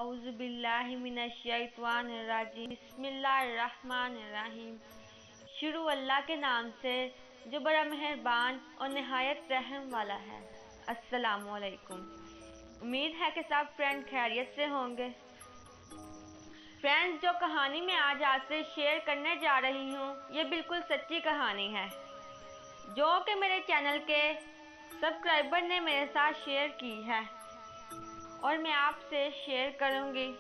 औज़ुबिल्लाहिमिनश्शैतानिर्रजीम बिस्मिल्लाहिर्रहमानिर्रहीम। शुरू अल्लाह के नाम से जो बड़ा मेहरबान और निहायत रहम वाला है। अस्सलामु अलैकुम। उम्मीद है कि सब फ्रेंड खैरियत से होंगे। फ्रेंड्स, जो कहानी मैं आज आपसे शेयर करने जा रही हूँ ये बिल्कुल सच्ची कहानी है जो कि मेरे चैनल के सब्सक्राइबर ने मेरे साथ शेयर की है और मैं आपसे शेयर करूंगी।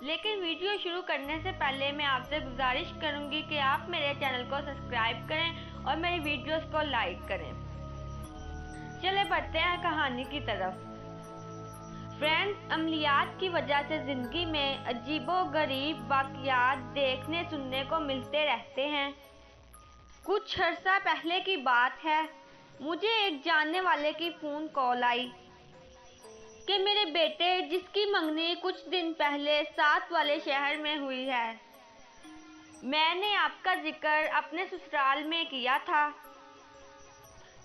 लेकिन वीडियो शुरू करने से पहले मैं आपसे गुजारिश करूंगी कि आप मेरे चैनल को सब्सक्राइब करें और मेरी वीडियोस को लाइक करें। चले बढ़ते हैं कहानी की तरफ। फ्रेंड्स, अमलियात की वजह से ज़िंदगी में अजीबो-गरीब वाक़यात देखने सुनने को मिलते रहते हैं। कुछ अर्सा पहले की बात है, मुझे एक जानने वाले की फ़ोन कॉल आई कि मेरे बेटे जिसकी मंगनी कुछ दिन पहले साथ वाले शहर में हुई है। मैंने आपका जिक्र अपने ससुराल में किया था,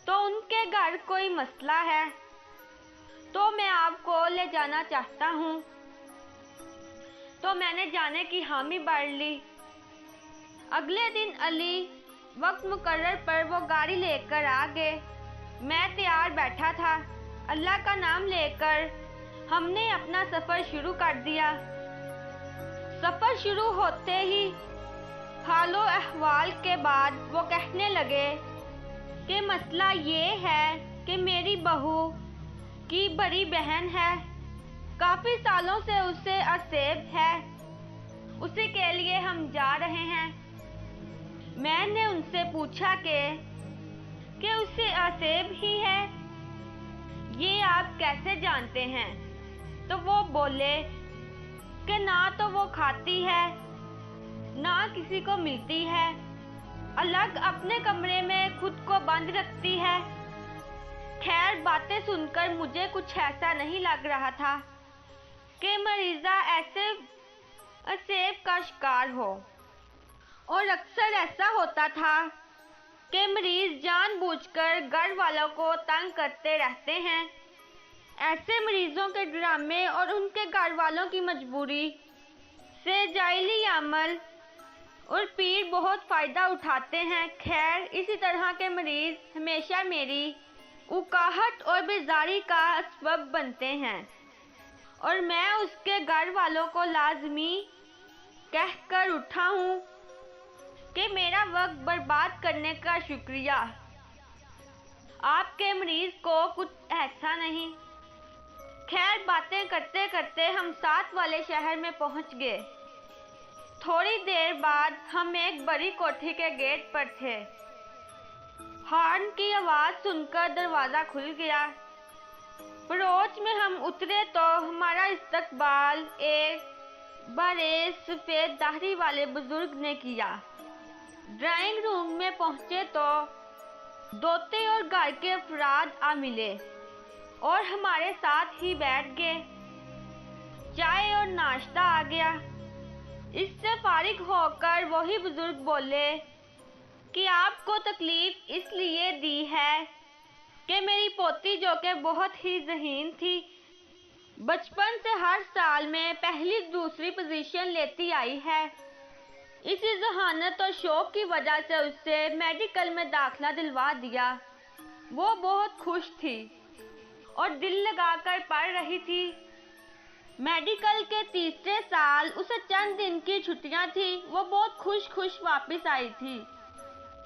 तो उनके घर कोई मसला है तो मैं आपको ले जाना चाहता हूँ। तो मैंने जाने की हामी भर ली। अगले दिन अली वक्त मुकर्रर पर वो गाड़ी लेकर आ गए। मैं तैयार बैठा था। अल्लाह का नाम लेकर हमने अपना सफ़र शुरू कर दिया। सफ़र शुरू होते ही हालो अहवाल के बाद वो कहने लगे कि मसला ये है कि मेरी बहू की बड़ी बहन है, काफ़ी सालों से उसे असेब है, उसी के लिए हम जा रहे हैं। मैंने उनसे पूछा कि उसे असेब ही है, ये आप कैसे जानते हैं? तो वो बोले कि ना तो वो खाती है ना किसी को मिलती है, अलग अपने कमरे में खुद को बंद रखती है। खैर, बातें सुनकर मुझे कुछ ऐसा नहीं लग रहा था कि मरीज़ा ऐसे असेब का शिकार हो, और अक्सर ऐसा होता था कि मरीज़ जानबूझकर घर वालों को तंग करते रहते हैं। ऐसे मरीजों के ड्रामे और उनके घर वालों की मजबूरी से जाइली अमल और पीर बहुत फ़ायदा उठाते हैं। खैर, इसी तरह के मरीज़ हमेशा मेरी उकाहट और बेजारी का सबब बनते हैं और मैं उसके घर वालों को लाजमी कहकर उठा हूँ कि मेरा वक्त बर्बाद करने का शुक्रिया, आपके मरीज़ को कुछ ऐसा नहीं। खैर, बातें करते करते हम साथ वाले शहर में पहुंच गए। थोड़ी देर बाद हम एक बड़ी कोठी के गेट पर थे। हॉर्न की आवाज़ सुनकर दरवाज़ा खुल गया। पड़ोस में हम उतरे तो हमारा इस्तकबाल एक बड़े सफ़ेद दाढ़ी वाले बुजुर्ग ने किया। ड्राइंग रूम में पहुंचे तो दोते और घर के अफराद आ मिले और हमारे साथ ही बैठ गए। चाय और नाश्ता आ गया। इससे फारिग होकर वही बुजुर्ग बोले कि आपको तकलीफ इसलिए दी है कि मेरी पोती, जो कि बहुत ही ज़हीन थी, बचपन से हर साल में पहली दूसरी पोजीशन लेती आई है। इसी ज़हानत और शौक़ की वजह से उससे मेडिकल में दाखिला दिलवा दिया। वो बहुत खुश थी और दिल लगाकर पढ़ रही थी। मेडिकल के तीसरे साल उसे चंद दिन की छुट्टियां थी। वो बहुत खुश वापस आई थी,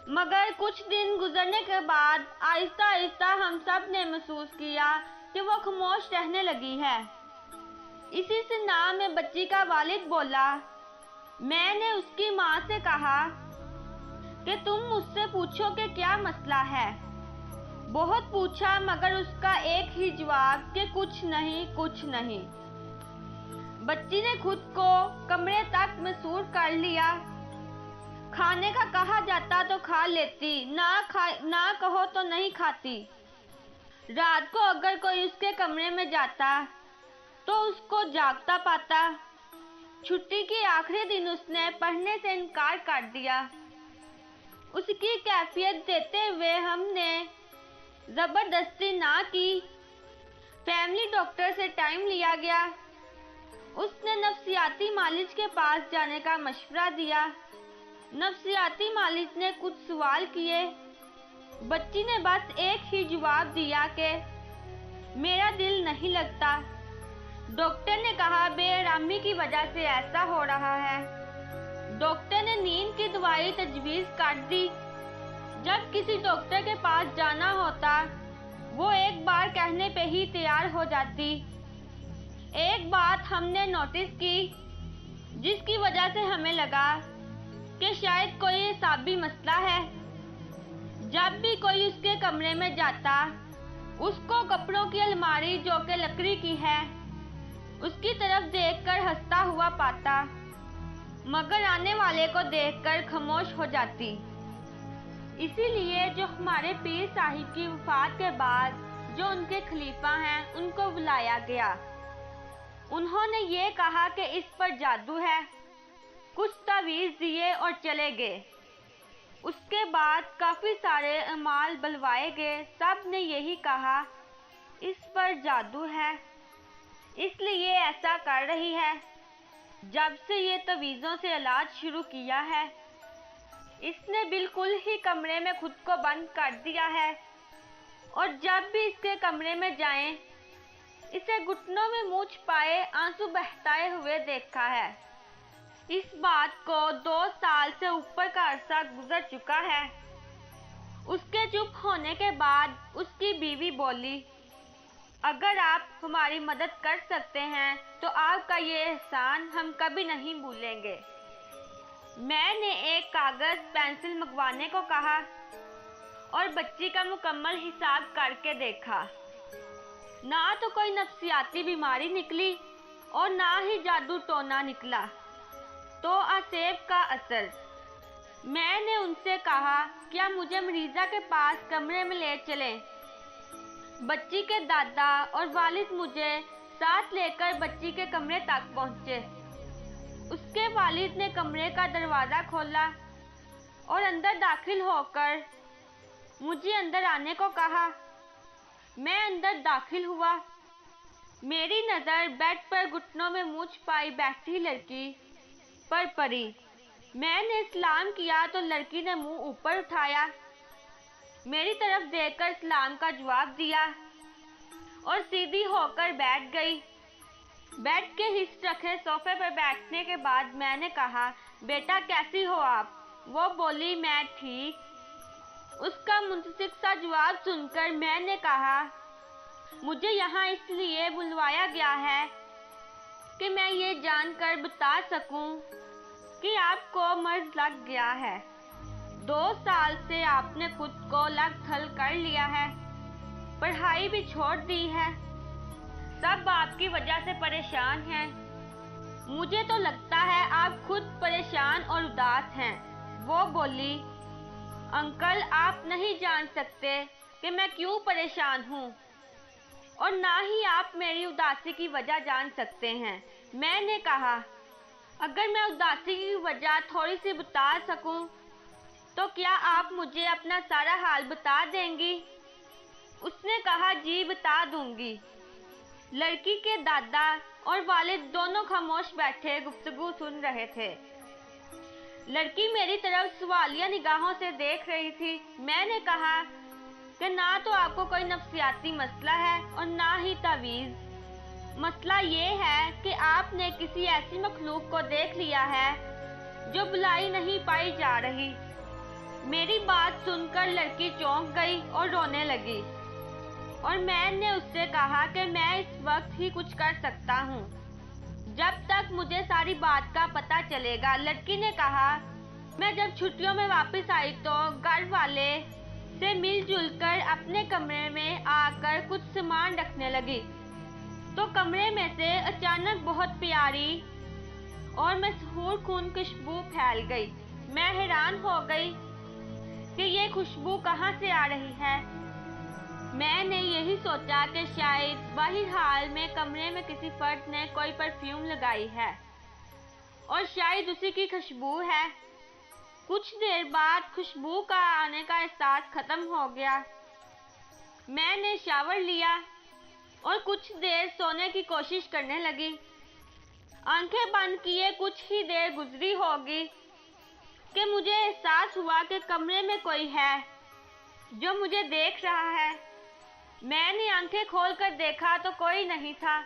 मगर कुछ दिन गुजरने के बाद आहिस्ता आहिस्ता हम सब ने महसूस किया कि वो खामोश रहने लगी है। इसी से नाम में बच्ची का वालिद बोला। मैंने उसकी माँ से कहा कि तुम मुझसे पूछो कि क्या मसला है। बहुत पूछा, मगर उसका एक ही जवाब कि कुछ नहीं। बच्ची ने खुद को कमरे तक मसूर कर लिया। खाने का कहा जाता तो खा लेती, ना कहो तो नहीं खाती। रात को अगर कोई उसके कमरे में जाता तो उसको जागता पाता। छुट्टी के आखिरी दिन उसने पढ़ने से इनकार कर दिया। उसकी कैफियत देते हुए हमने ज़बरदस्ती ना की। फैमिली डॉक्टर से टाइम लिया गया। اس نے نفسیاتی معالج کے پاس جانے کا مشورہ دیا۔ نفسیاتی معالج نے کچھ سوال کیے۔ بچی نے بس ایک ہی جواب دیا کہ میرا دل نہیں لگتا۔ ڈاکٹر نے کہا بے آرامی کی وجہ سے ایسا ہو رہا ہے۔ ڈاکٹر نے نیند کی دوائی تجویز کر دی۔ جب کسی ڈاکٹر کے پاس جانا ہوتا وہ ایک بار کہنے پہ ہی تیار ہو جاتی۔ ایک بات ہم نے نوٹس کی جس کی وجہ سے ہمیں لگا کہ شاید کوئی اعصابی مسئلہ ہے۔ جب بھی کوئی اس کے کمرے میں جاتا اس کو کپڑوں کی الماری جو کہ لکڑی کی ہے اس کی طرف دیکھ کر ہنستا ہوا پاتا، مگر آنے والے کو دیکھ کر خاموش ہو جاتی۔ اسی لیے جو ہمارے پیر صاحب کی وفات کے بعد جو ان کے خلیفہ ہیں ان کو بلایا گیا۔ انہوں نے یہ کہا کہ اس پر جادو ہے، کچھ تعویذ دیے اور چلے گئے۔ اس کے بعد کافی سارے اعمال بلوائے گئے، سب نے یہی کہا اس پر جادو ہے، اس لیے ایسا کر رہی ہے۔ جب سے یہ تعویذوں سے علاج شروع کیا ہے اس نے بالکل ہی کمرے میں خود کو بند کر دیا ہے، اور جب بھی اس کے کمرے میں جائیں اسے گھٹنوں میں منہ چھپائے آنسو بہتائے ہوئے دیکھا ہے۔ اس بات کو 2 سال سے اوپر کا عرصہ گزر چکا ہے۔ اس کے چپ ہونے کے بعد اس کی بیوی بولی، اگر آپ ہماری مدد کر سکتے ہیں تو آپ کا یہ احسان ہم کبھی نہیں بھولیں گے۔ میں نے ایک کاغذ پینسل منگوانے کو کہا اور بچی کا مکمل حساب کر کے دیکھا۔ نہ تو کوئی نفسیاتی بیماری نکلی اور نہ ہی جادو ٹونا نکلا، تو آسیب کا اثر۔ میں نے ان سے کہا کیا مجھے مریضہ کے پاس کمرے میں لے چلیں؟ بچی کے دادا اور والد مجھے ساتھ لے کر بچی کے کمرے تک پہنچے۔ اس کے والد نے کمرے کا دروازہ کھولا اور اندر داخل ہو کر مجھے اندر آنے کو کہا۔ میں اندر داخل ہوا۔ میری نظر بیڈ پر گھٹنوں میں منہ چھپائی بیٹھی لڑکی پر پڑی۔ میں نے سلام کیا تو لڑکی نے منہ اوپر اٹھایا، میری طرف دیکھ کر سلام کا جواب دیا اور سیدھی ہو کر بیٹھ گئی۔ بیڈ کے حص رکھے صوفے پر بیٹھنے کے بعد میں نے کہا بیٹا کیسی ہو آپ؟ وہ بولی میں ٹھیک۔ اس کا منطق سا جواب سن کر میں نے کہا مجھے یہاں اس لیے بلوایا گیا ہے کہ میں یہ جان کر بتا سکوں کہ آپ کو مرض لگ گیا ہے۔ 2 سال سے آپ نے خود کو لگ تھل کر لیا ہے، پڑھائی بھی چھوڑ دی ہے، سب آپ کی وجہ سے پریشان ہیں۔ مجھے تو لگتا ہے آپ خود پریشان اور اداس ہیں۔ وہ بولی انکل آپ نہیں جان سکتے کہ میں کیوں پریشان ہوں، اور نہ ہی آپ میری اداسی کی وجہ جان سکتے ہیں۔ میں نے کہا اگر میں اداسی کی وجہ تھوڑی سی بتا سکوں تو کیا آپ مجھے اپنا سارا حال بتا دیں گی؟ اس نے کہا جی بتا دوں گی۔ لڑکی کے دادا اور والد دونوں خاموش بیٹھے گفتگو سن رہے تھے۔ لڑکی میری طرف سوالیہ نگاہوں سے دیکھ رہی تھی۔ میں نے کہا کہ نہ تو آپ کو کوئی نفسیاتی مسئلہ ہے اور نہ ہی تعویذ، مسئلہ یہ ہے کہ آپ نے کسی ایسی مخلوق کو دیکھ لیا ہے جو بلائی نہیں پائی جا رہی۔ میری بات سن کر لڑکی چونک گئی اور رونے لگی، اور میں نے اس سے کہا کہ میں اس وقت ہی کچھ کر سکتا ہوں جب تک مجھے ساری بات کا پتہ چلے گا۔ لڑکی نے کہا میں جب چھٹیوں میں واپس آئی تو گھر والے سے مل جل کر اپنے کمرے میں آ کر کچھ سامان رکھنے لگی تو کمرے میں سے اچانک بہت پیاری اور مسحور کن خوشبو پھیل گئی۔ میں حیران ہو گئی کہ یہ خوشبو کہاں سے آ رہی ہے۔ میں نے یہی سوچا کہ شاید بہرحال میں کمرے میں کسی فرد نے کوئی پرفیوم لگائی ہے اور شاید اسی کی خوشبو ہے۔ کچھ دیر بعد خوشبو کا آنے کا احساس ختم ہو گیا۔ میں نے شاور لیا اور کچھ دیر سونے کی کوشش کرنے لگی۔ आंखें बंद किए कुछ ही देर गुजरी होगी कि मुझे एहसास हुआ कि कमरे में कोई है जो मुझे देख रहा है। मैंने आंखें खोलकर देखा तो कोई नहीं था।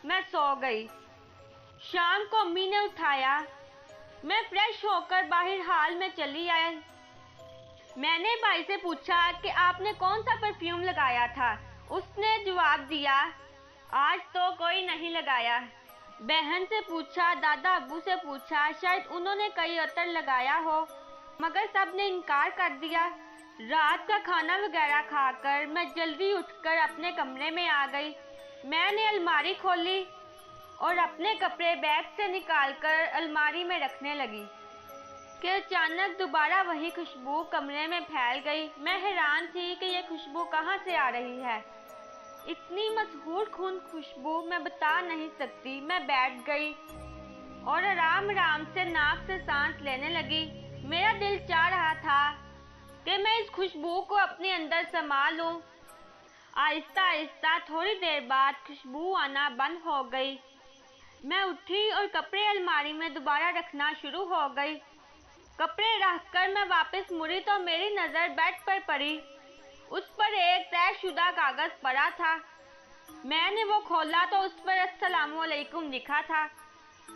मैं सो गई। शाम को अम्मी ने उठाया। मैं फ्रेश होकर बाहर हॉल में चली आई। मैंने भाई से पूछा कि आपने कौन सा परफ्यूम लगाया था। उसने जवाब दिया, आज तो कोई नहीं लगाया। बहन से पूछा, दादा अब्बू से पूछा, शायद उन्होंने कई अतर लगाया हो, मगर सब ने इनकार कर दिया। रात का खाना वगैरह खाकर मैं जल्दी उठकर अपने कमरे में आ गई। मैंने अलमारी खोली और अपने कपड़े बैग से निकालकर अलमारी में रखने लगी कि अचानक दोबारा वही खुशबू कमरे में फैल गई। मैं हैरान थी कि ये खुशबू कहाँ से आ रही है। इतनी मशहूर खुशबू मैं बता नहीं सकती। मैं बैठ गई और आराम आराम से नाक से सांस लेने लगी। मेरा दिल चाह रहा था कि मैं इस खुशबू को अपने अंदर समा लूं। आहिस्ता आहिस्ता थोड़ी देर बाद खुशबू आना बंद हो गई। मैं उठी और कपड़े अलमारी में दोबारा रखना शुरू हो गई। कपड़े रखकर मैं वापस मुड़ी तो मेरी नज़र बेड पर पड़ी। उस पर एक तयशुदा कागज़ पड़ा था। मैंने वो खोला तो उस पर अस्सलामुअलैकुम लिखा था।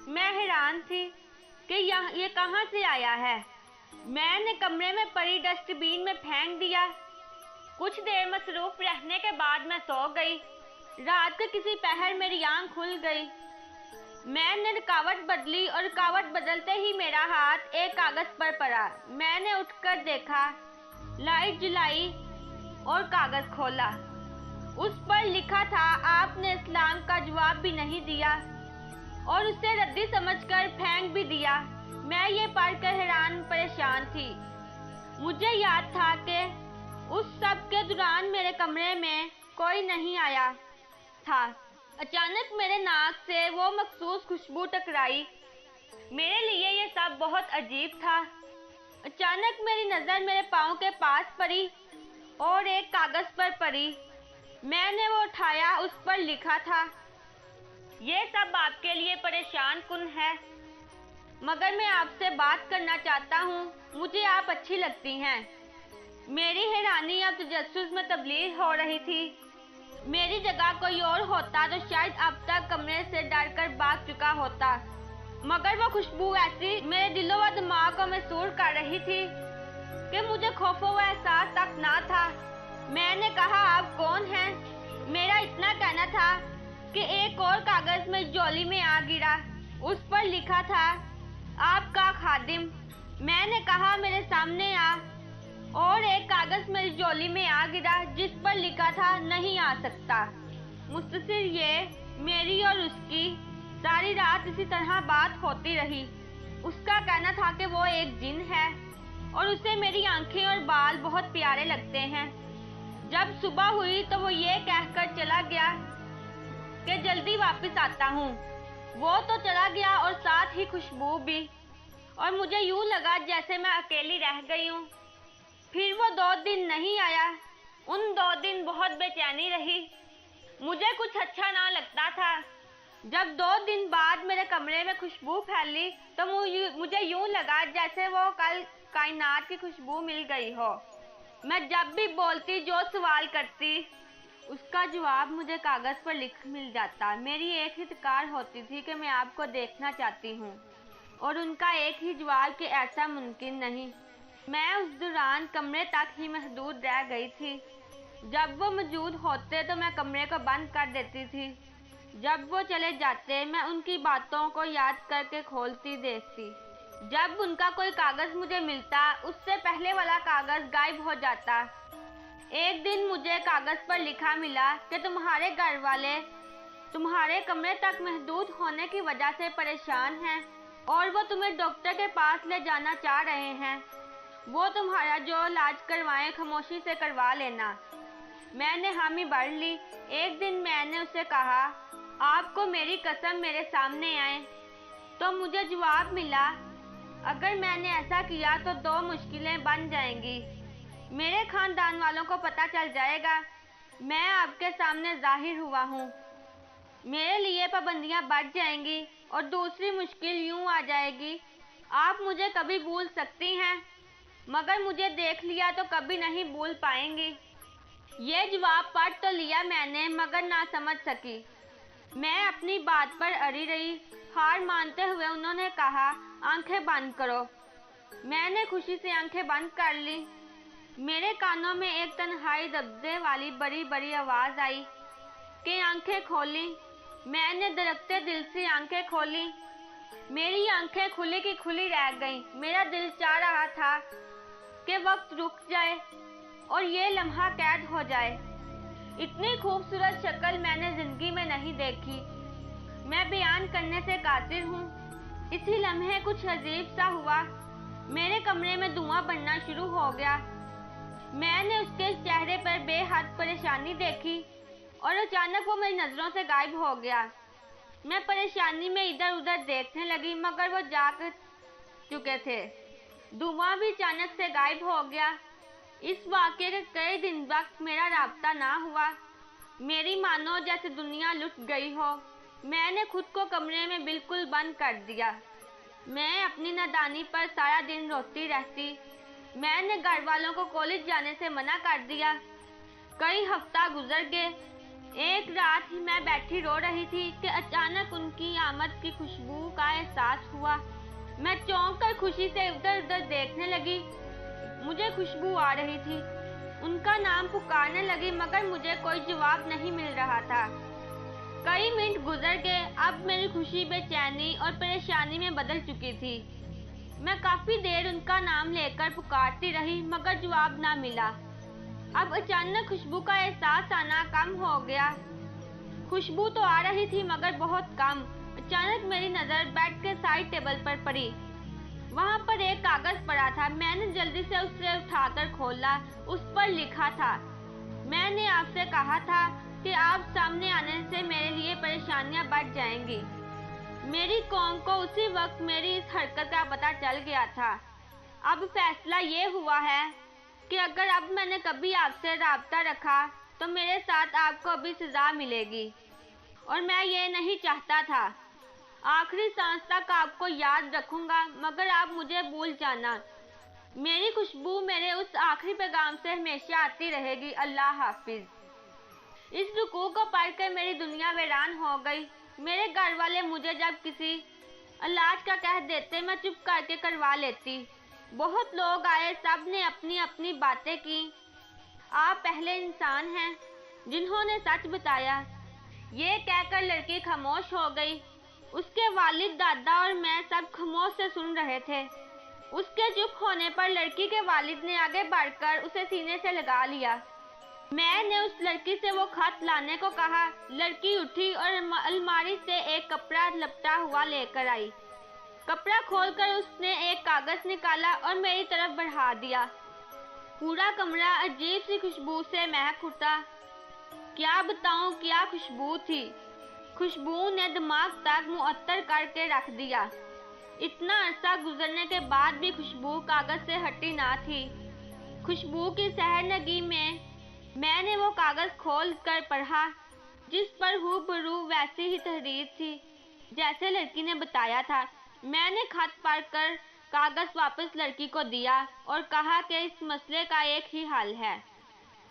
मैं हैरान थी कि ये कहाँ से आया है। मैंने कमरे में पड़ी डस्टबिन में फेंक दिया। कुछ देर मसरूफ रहने के बाद मैं सो गई। रात के किसी पहर मेरी आँख खुल गई। मैंने रुकावट बदली और रुकावट बदलते ही मेरा हाथ एक कागज़ पर पड़ा। मैंने उठकर देखा, लाइट जलाई और कागज़ खोला। उस पर लिखा था, आपने इस्लाम का जवाब भी नहीं दिया और उसे रद्दी समझकर फेंक भी दिया। मैं ये पढ़कर हैरान परेशान थी। मुझे याद था कि उस सब के दौरान मेरे कमरे में कोई नहीं आया था। अचानक मेरे नाक से वो मखसूस खुशबू टकराई। मेरे लिए ये सब बहुत अजीब था। अचानक मेरी नज़र मेरे पाँव के पास पड़ी और एक कागज़ पर पड़ी। मैंने वो उठाया। उस पर लिखा था, ये सब आपके लिए परेशान कुन है, मगर मैं आपसे बात करना चाहता हूँ। मुझे आप अच्छी लगती हैं। मेरी हैरानी अब तजस्सुस में तब्दील हो रही थी। मेरी जगह कोई और होता तो शायद अब तक कमरे से डरकर भाग चुका होता, मगर वो खुशबू ऐसी मेरे दिलो व दिमाग को महसूस कर रही थी कि मुझे खौफ व एहसास तक ना था। मैंने कहा, आप कौन हैं? मेरा इतना कहना था कि एक और कागज़ में झोली में आ गिरा। उस पर लिखा था, आपका खादिम। मैंने कहा, मेरे सामने आ। और एक कागज़ मेरी झोली में आ गिरा जिस पर लिखा था, नहीं आ सकता। मुख्तसर ये मेरी और उसकी सारी रात इसी तरह बात होती रही। उसका कहना था कि वो एक जिन है और उसे मेरी आंखें और बाल बहुत प्यारे लगते हैं। जब सुबह हुई तो वो ये कहकर चला गया कि जल्दी वापस आता हूँ। वो तो चला गया और साथ ही खुशबू भी, और मुझे यूँ लगा जैसे मैं अकेली रह गई हूँ। फिर वो 2 दिन नहीं आया। उन 2 दिन बहुत बेचैनी रही। मुझे कुछ अच्छा ना लगता था। जब 2 दिन बाद मेरे कमरे में खुशबू फैली तो मुझे यूँ लगा जैसे वो कल कायनात की खुशबू मिल गई हो। मैं जब भी बोलती, जो सवाल करती, उसका जवाब मुझे कागज़ पर लिख मिल जाता। मेरी एक ही तकार होती थी कि मैं आपको देखना चाहती हूँ, और उनका एक ही जवाब कि ऐसा मुमकिन नहीं। मैं उस दौरान कमरे तक ही महदूद रह गई थी। जब वो मौजूद होते तो मैं कमरे को बंद कर देती थी। जब वो चले जाते मैं उनकी बातों को याद करके खोलती देखती। जब उनका कोई कागज़ मुझे मिलता, उससे पहले वाला कागज़ गायब हो जाता। एक दिन मुझे कागज़ पर लिखा मिला कि तुम्हारे घर वाले तुम्हारे कमरे तक महदूद होने की वजह से परेशान हैं और वो तुम्हें डॉक्टर के पास ले जाना चाह रहे हैं। वो तुम्हारा जो इलाज करवाएं खामोशी से करवा लेना। मैंने हामी भर ली। एक दिन मैंने उसे कहा, आपको मेरी कसम मेरे सामने आए। तो मुझे जवाब मिला, अगर मैंने ऐसा किया तो 2 मुश्किलें बन जाएंगी। मेरे खानदान वालों को पता चल जाएगा मैं आपके सामने जाहिर हुआ हूँ, मेरे लिए पाबंदियां बढ़ जाएंगी और दूसरी मुश्किल यूं आ जाएगी, आप मुझे कभी भूल सकती हैं मगर मुझे देख लिया तो कभी नहीं भूल पाएंगी। ये जवाब पढ़ तो लिया मैंने मगर ना समझ सकी। मैं अपनी बात पर अड़ी रही। हार मानते हुए उन्होंने कहा, आंखें बंद करो। मैंने खुशी से आंखें बंद कर ली। मेरे कानों में एक तन्हाई दबदबे वाली बड़ी बड़ी आवाज आई कि आंखें खोली। मैंने धड़कते दिल से आंखें खोली। मेरी आंखें खुली की खुली रह गईं। मेरा दिल चाह रहा था कि वक्त रुक जाए और ये लम्हा कैद हो जाए। इतनी खूबसूरत शक्ल मैंने जिंदगी में नहीं देखी। मैं बयान करने से कातिर हूँ। इसी लम्हे कुछ अजीब सा हुआ। मेरे कमरे में धुआं बनना शुरू हो गया। मैंने उसके चेहरे पर बेहद परेशानी देखी और अचानक वो मेरी नजरों से गायब हो गया। मैं परेशानी में इधर उधर देखने लगी मगर वो जाग चुके थे। धुआं भी अचानक से गायब हो गया। इस वाक़ये के कई दिन वक्त मेरा राब्ता ना हुआ। मेरी मानो जैसे दुनिया लुट गई हो। मैंने खुद को कमरे में बिल्कुल बंद कर दिया। मैं अपनी नादानी पर सारा दिन रोती रहती। मैंने घर वालों को कॉलेज जाने से मना कर दिया। कई हफ्ता गुजर गए। एक रात ही मैं बैठी रो रही थी कि अचानक उनकी आमद की खुशबू का एहसास हुआ। मैं चौंक कर खुशी से इधर उधर देखने लगी। मुझे खुशबू आ रही थी। उनका नाम पुकारने लगी मगर मुझे कोई जवाब नहीं मिल रहा था। कई मिनट गुजर गए। अब मेरी खुशी बेचैनी और परेशानी में बदल चुकी थी। मैं काफी देर उनका नाम लेकर पुकारती रही मगर जवाब ना मिला। अब अचानक खुशबू का एहसास आना कम हो गया। खुशबू तो आ रही थी मगर बहुत कम। अचानक मेरी नजर बेड के साइड टेबल पर पड़ी। वहां पर एक कागज पड़ा था। मैंने जल्दी से उसे उठाकर खोला। उस पर लिखा था, मैंने आपसे कहा था कि आप सामने आने से मेरे लिए परेशानियां बढ़ जाएंगी। मेरी कौम को उसी वक्त मेरी इस हरकत का पता चल गया था। अब फैसला ये हुआ है कि अगर अब मैंने कभी आपसे राब्ता रखा तो मेरे साथ आपको अभी सजा मिलेगी और मैं ये नहीं चाहता था। आखिरी सांस तक आपको याद रखूंगा मगर आप मुझे भूल जाना। मेरी खुशबू मेरे उस आखिरी पैगाम से हमेशा आती रहेगी। अल्लाह हाफिज। इस रुकू को पढ़कर मेरी दुनिया वीरान हो गई। मेरे घर वाले मुझे जब किसी इलाज का कह देते मैं चुप करके करवा लेती। बहुत लोग आए, सब ने अपनी अपनी बातें की। आप पहले इंसान हैं जिन्होंने सच बताया। ये कहकर लड़की खामोश हो गई। उसके वालिद, दादा और मैं सब खामोश से सुन रहे थे। उसके चुप होने पर लड़की के वालिद ने आगे बढ़कर उसे सीने से लगा लिया। मैंने उस लड़की से वो खत लाने को कहा। लड़की उठी और अलमारी से एक कपड़ा लपटा हुआ लेकर आई। कपड़ा खोलकर उसने एक कागज निकाला और मेरी तरफ बढ़ा दिया। पूरा कमरा अजीब सी खुशबू से महक उठा। क्या बताऊं क्या खुशबू थी। खुशबू ने दिमाग तक मुअत्तर करके रख दिया। इतना अरसा गुजरने के बाद भी खुशबू कागज से हटी ना थी। खुशबू की सहरनगी में मैंने वो कागज खोल कर पढ़ा जिस पर हूबहू वैसी ही तहरीर थी जैसे लड़की ने बताया था। मैंने खत पढ़कर कागज वापस लड़की को दिया और कहा कि इस मसले का एक ही हल है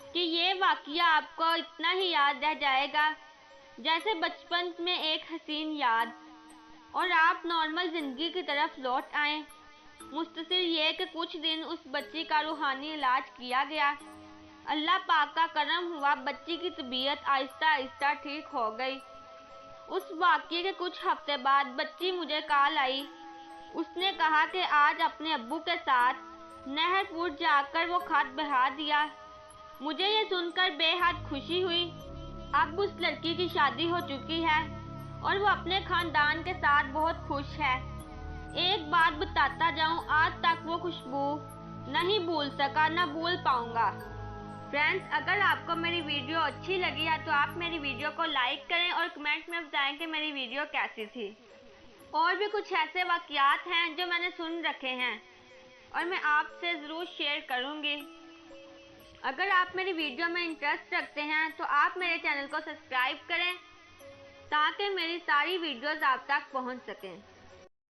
कि ये वाकया आपको इतना ही याद रह जाएगा जैसे बचपन में एक हसीन याद, और आप नॉर्मल जिंदगी की तरफ लौट आएं। मुख्तसर ये कि कुछ दिन उस बच्ची का रूहानी इलाज किया गया। अल्लाह पाक का करम हुआ, बच्ची की तबीयत आहिस्ता आहिस्ता ठीक हो गई। उस वाक़ये के कुछ हफ्ते बाद बच्ची मुझे कॉल आई। उसने कहा कि आज अपने अब्बू के साथ नहरपुर जाकर वो खत बहा दिया। मुझे ये सुनकर बेहद खुशी हुई। अब उस लड़की की शादी हो चुकी है और वो अपने खानदान के साथ बहुत खुश है। एक बात बताता जाऊं, आज तक वो खुशबू नहीं भूल सका, ना भूल पाऊंगा। फ्रेंड्स, अगर आपको मेरी वीडियो अच्छी लगी है तो आप मेरी वीडियो को लाइक करें और कमेंट में बताएं कि मेरी वीडियो कैसी थी। और भी कुछ ऐसे वाक़यात हैं जो मैंने सुन रखे हैं और मैं आपसे ज़रूर शेयर करूँगी। अगर आप मेरी वीडियो में इंटरेस्ट रखते हैं तो आप मेरे चैनल को सब्सक्राइब करें تاکہ میری ساری ویڈیوز آپ تک پہنچ سکیں۔